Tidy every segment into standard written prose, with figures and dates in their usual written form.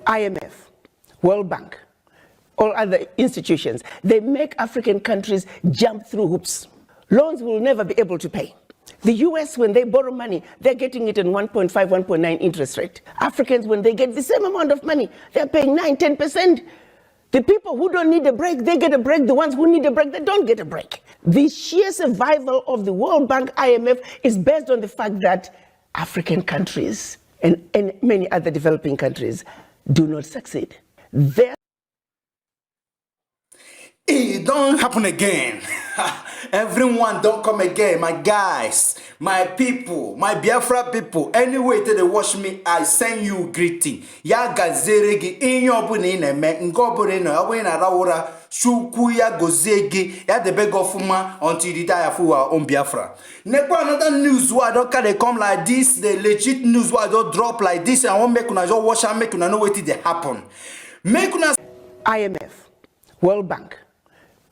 IMF, World Bank, all other institutions, they make African countries jump through hoops. Loans will never be able to pay. The US, when they borrow money, they're getting it in 1.5, 1.9 interest rate. Africans, when they get the same amount of money, they're paying 9, 10%. The people who don't need a break, they get a break. The ones who need a break, they don't get a break. The sheer survival of the World Bank, IMF, is based on the fact that African countries and many other developing countries do not succeed. It don't happen again. Everyone don't come again. My guys, my people, my Biafra people. Anyway, they watch me, I send you greeting. Ya gazeregi in your bunine me ngobure no awena rawura shuku ya gozegi ya the beg of fuma until the die of on Biafra. Never another news why don't they come like this, the legit news why don't drop like this. I won't make una just watch and make una know what did they happen. Make una IMF, World Bank,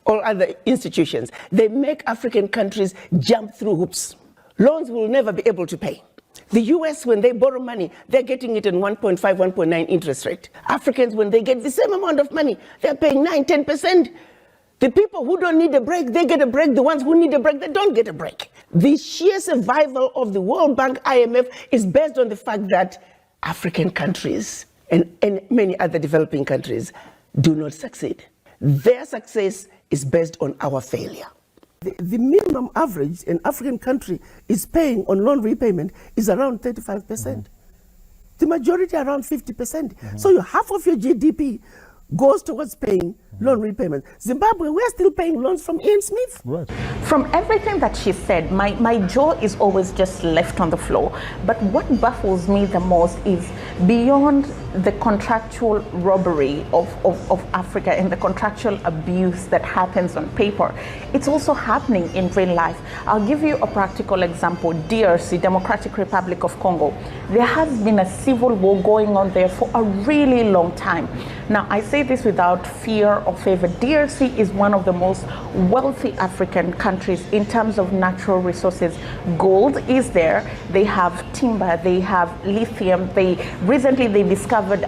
all other institutions, they make African countries jump through hoops. Loans will never be able to pay. The US, when they borrow money, they're getting it in 1.5, 1.9 interest rate. Africans, when they get the same amount of money, they're paying 9, 10%. The people who don't need a break, they get a break. The ones who need a break, they don't get a break. The sheer survival of the World Bank, IMF, is based on the fact that African countries and many other developing countries do not succeed. Their success is based on our failure. The minimum average an African country is paying on loan repayment is around 35%. The majority around 50%. So half of your GDP goes towards paying loan repayment. Zimbabwe, we're still paying loans from Ian Smith. Right. From everything that she said, my jaw is always just left on the floor. But what baffles me the most is beyond the contractual robbery of Africa and the contractual abuse that happens on paper, it's also happening in real life. I'll give you a practical example. DRC, Democratic Republic of Congo. There has been a civil war going on there for a really long time. Now, I say this without fear or favor. DRC is one of the most wealthy African countries in terms of natural resources. Gold is there. They have timber. They have lithium. Recently they discovered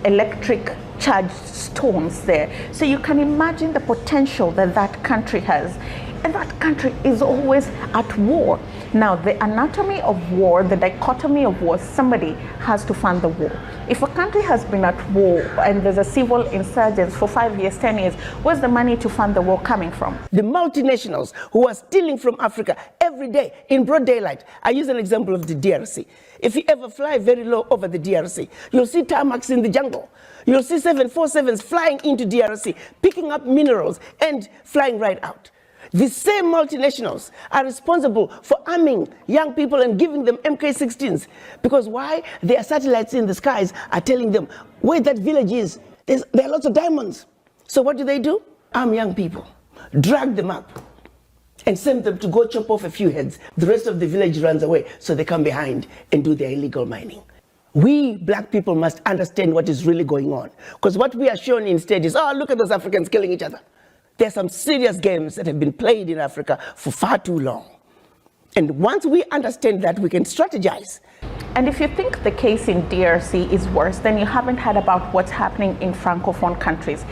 electric charged stones there. So you can imagine the potential that that country has. And that country is always at war. Now, the anatomy of war, the dichotomy of war, somebody has to fund the war. If a country has been at war and there's a civil insurgence for 5 years, 10 years, where's the money to fund the war coming from? The multinationals who are stealing from Africa every day in broad daylight. I use an example of the DRC. If you ever fly very low over the DRC, you'll see tarmacs in the jungle. You'll see 747s flying into DRC, picking up minerals and flying right out. The same multinationals are responsible for arming young people and giving them MK16s. Because why? Their satellites in the skies are telling them where that village is. There are lots of diamonds. So what do? Arm young people, drag them up, and send them to go chop off a few heads. The rest of the village runs away, so they come behind and do their illegal mining. We black people must understand what is really going on. Because what we are shown instead is, oh, look at those Africans killing each other. There are some serious games that have been played in Africa for far too long. And once we understand that, we can strategize. And if you think the case in DRC is worse, then you haven't heard about what's happening in Francophone countries.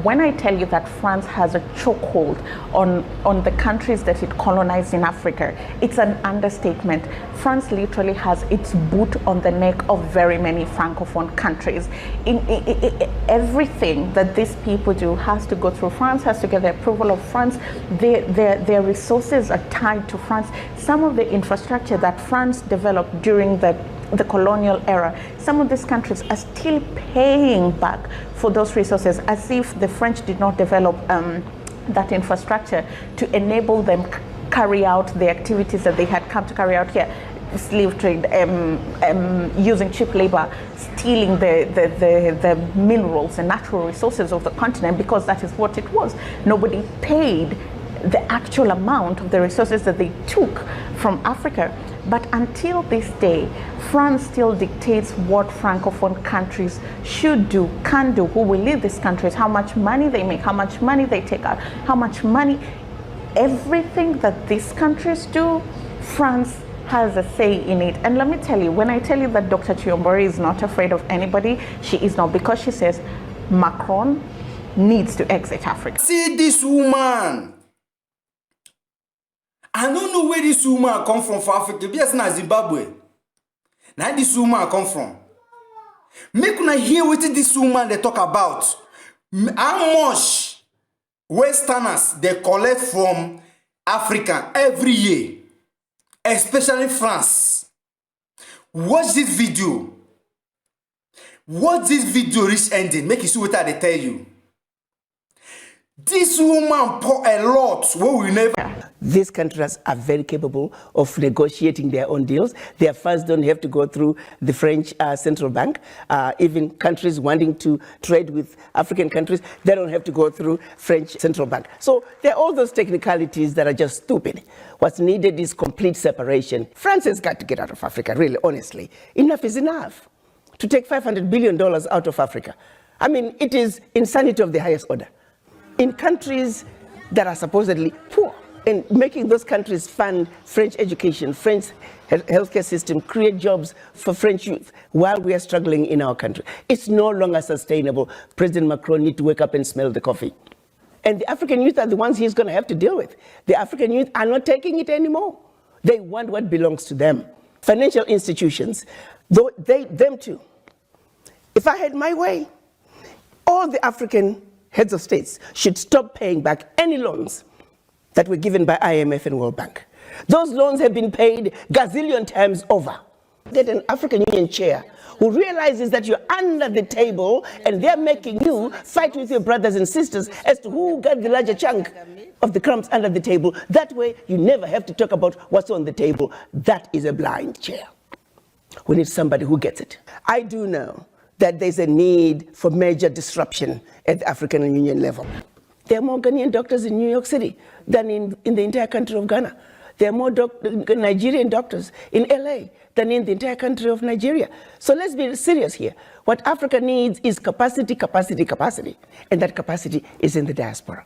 When I tell you that France has a chokehold on the countries that it colonized in Africa, it's an understatement. France literally has its boot on the neck of very many Francophone countries. Everything that these people do has to go through France, has to get the approval of France. Their resources are tied to France. Some of the infrastructure that France developed during the colonial era, some of these countries are still paying back for those resources as if the French did not develop that infrastructure to enable them carry out the activities that they had come to carry out here. Slave trade, using cheap labor, stealing the minerals and natural resources of the continent, because that is what it was. Nobody paid the actual amount of the resources that they took from Africa. But until this day, France still dictates what Francophone countries should do, can do, who will lead these countries, how much money they make, how much money they take out, how much money. Everything that these countries do, France has a say in it. And let me tell you, when I tell you that Dr. Chiyombori is not afraid of anybody, she is not, because she says Macron needs to exit Africa. See this woman. I don't know where this woman come from for Africa. Yes, na Zimbabwe. Now this woman come from. Make una hear what this woman they talk about. How much Westerners they collect from Africa every year, especially France. Watch this video. Watch this video reach ending. Make you see what I tell you. This woman pour a lot where we never. These countries are very capable of negotiating their own deals. Their funds don't have to go through the French central bank. Even countries wanting to trade with African countries, they don't have to go through French central bank. So there are all those technicalities that are just stupid. What's needed is complete separation. France has got to get out of Africa, really, honestly. Enough is enough. To take $500 billion out of Africa. I mean, it is insanity of the highest order. In countries that are supposedly poor, and making those countries fund French education, French healthcare system, create jobs for French youth while we are struggling in our country. It's no longer sustainable. President Macron needs to wake up and smell the coffee. And the African youth are the ones he's going to have to deal with. The African youth are not taking it anymore. They want what belongs to them. Financial institutions, them too. If I had my way, all the African heads of states should stop paying back any loans that were given by IMF and World Bank. Those loans have been paid gazillion times over. Get an African Union chair who realizes that you're under the table and they're making you fight with your brothers and sisters as to who got the larger chunk of the crumbs under the table. That way, you never have to talk about what's on the table. That is a blind chair. We need somebody who gets it. I do know that there's a need for major disruption at the African Union level. There are more Ghanaian doctors in New York City than in the entire country of Ghana. There are more Nigerian doctors in LA than in the entire country of Nigeria. So let's be serious here. What Africa needs is capacity, capacity, capacity. And that capacity is in the diaspora.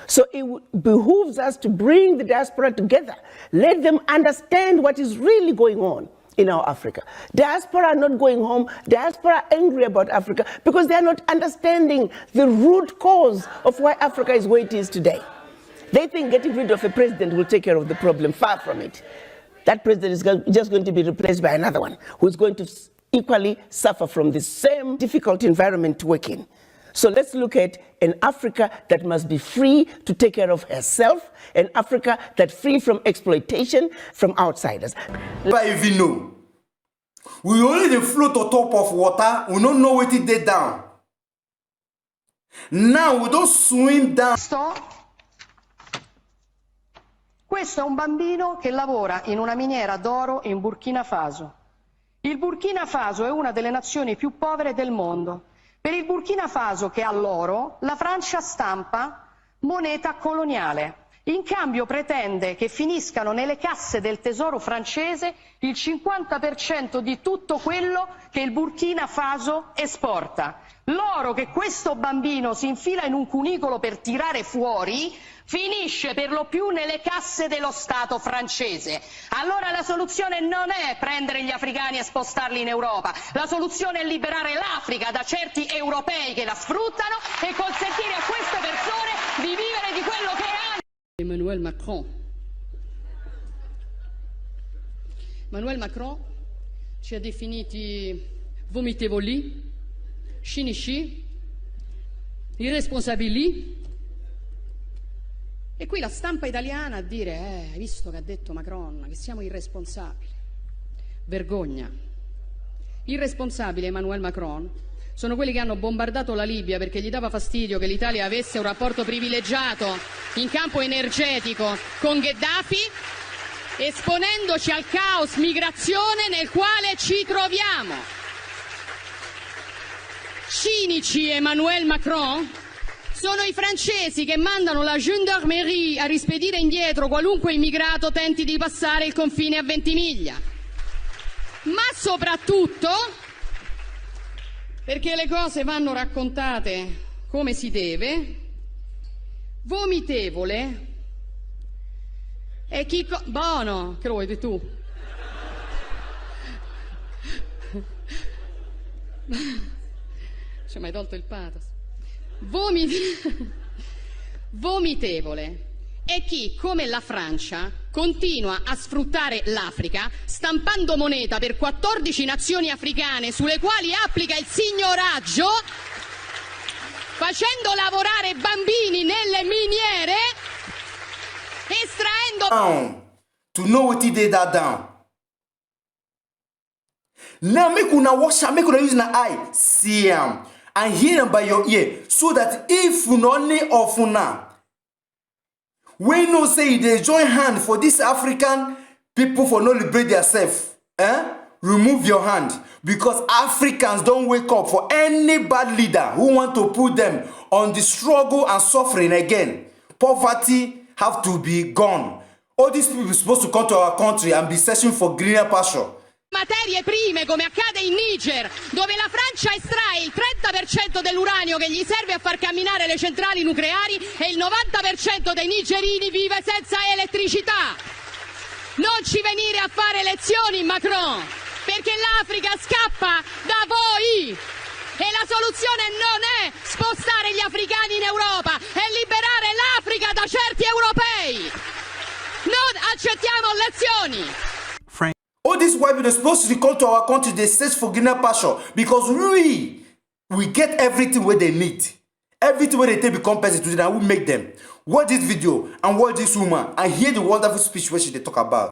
So it behooves us to bring the diaspora together. Let them understand what is really going on in our Africa. Diaspora are not going home. Diaspora are angry about Africa because they are not understanding the root cause of why Africa is where it is today. They think getting rid of a president will take care of the problem. Far from it. That president is just going to be replaced by another one who is going to equally suffer from the same difficult environment to work in. So let's look at an Africa that must be free to take care of herself, an Africa that's free from exploitation from outsiders. Never even know. We only float on top of water, we don't know what it did down. Now we don't swim down. Questo è un bambino che lavora in una miniera d'oro in Burkina Faso. Il Burkina Faso è una delle nazioni più povere del mondo. Per il Burkina Faso, che ha l'oro, la Francia stampa moneta coloniale. In cambio pretende che finiscano nelle casse del tesoro francese il 50% di tutto quello che il Burkina Faso esporta. L'oro che questo bambino si infila in un cunicolo per tirare fuori finisce per lo più nelle casse dello Stato francese. Allora la soluzione non è prendere gli africani e spostarli in Europa, la soluzione è liberare l'Africa da certi europei che la sfruttano e consentire a queste persone di vivere di quello che hanno. Emmanuel Macron. Emmanuel Macron ci ha definiti vomitevoli, cinici, irresponsabili. E qui la stampa italiana a dire, hai visto che ha detto Macron, che siamo irresponsabili. Vergogna. Irresponsabili Emmanuel Macron sono quelli che hanno bombardato la Libia perché gli dava fastidio che l'Italia avesse un rapporto privilegiato in campo energetico con Gheddafi, esponendoci al caos migrazione nel quale ci troviamo. Cinici Emmanuel Macron sono i francesi che mandano la gendarmerie a rispedire indietro qualunque immigrato tenti di passare il confine a Ventimiglia. Ma soprattutto, perché le cose vanno raccontate come si deve, vomitevole è chi... Buono, che lo vuoi tu? Ci hai mai tolto il pathos? Vomitevole è chi, come la Francia, continua a sfruttare l'Africa stampando moneta per 14 nazioni africane sulle quali applica il signoraggio, facendo lavorare bambini nelle miniere, estraendo... To know what he did that down. Now make una watch am, make una use na eye see am and hear am by your ear, so that if una only of una we know say they join hand for this African people for no liberate themselves, remove your hand, because Africans don't wake up for any bad leader who want to put them on the struggle and suffering again. Poverty have to be gone. All these people are supposed to come to our country and be searching for greener pasture. Materie prime, come accade in Niger, dove la Francia estrae il 30% dell'uranio che gli serve a far camminare le centrali nucleari e il 90% dei nigerini vive senza elettricità. Non ci venire a fare lezioni, Macron, perché l'Africa scappa da voi e la soluzione non è spostare gli africani in Europa, è liberare l'Africa da certi europei. Non accettiamo lezioni. All these white people are supposed to come to our country, they search for greener pasture, because we get everything where they need. Everything where they take become person to them, and we make them. Watch this video and watch this woman and hear the wonderful speech where she they talk about.